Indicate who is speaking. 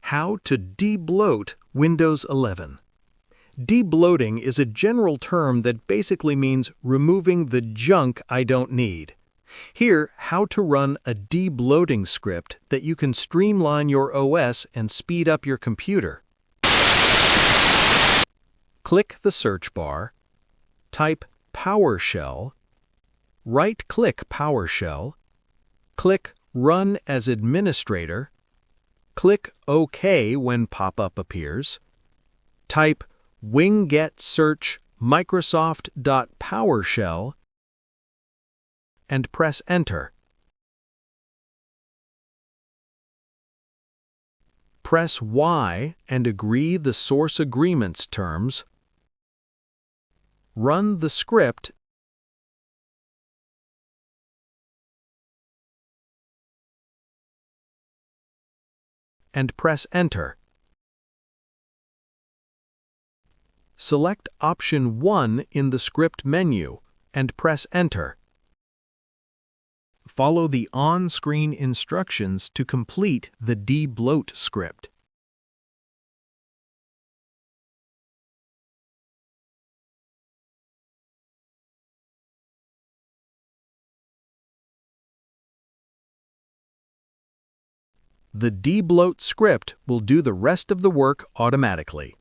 Speaker 1: How to debloat Windows 11. Debloating is a general term that basically means removing the junk I don't need. Here, how to run a debloating script that you can streamline your OS and speed up your computer. Click the search bar, type PowerShell, right-click PowerShell, click Run as Administrator, click OK when pop-up appears, type winget search Microsoft.PowerShell, and press Enter. Press Y and agree the source agreement's terms. Run the script and press Enter. Select option 1 in the script menu and press Enter. Follow the on-screen instructions to complete the debloat script. The debloat script will do the rest of the work automatically.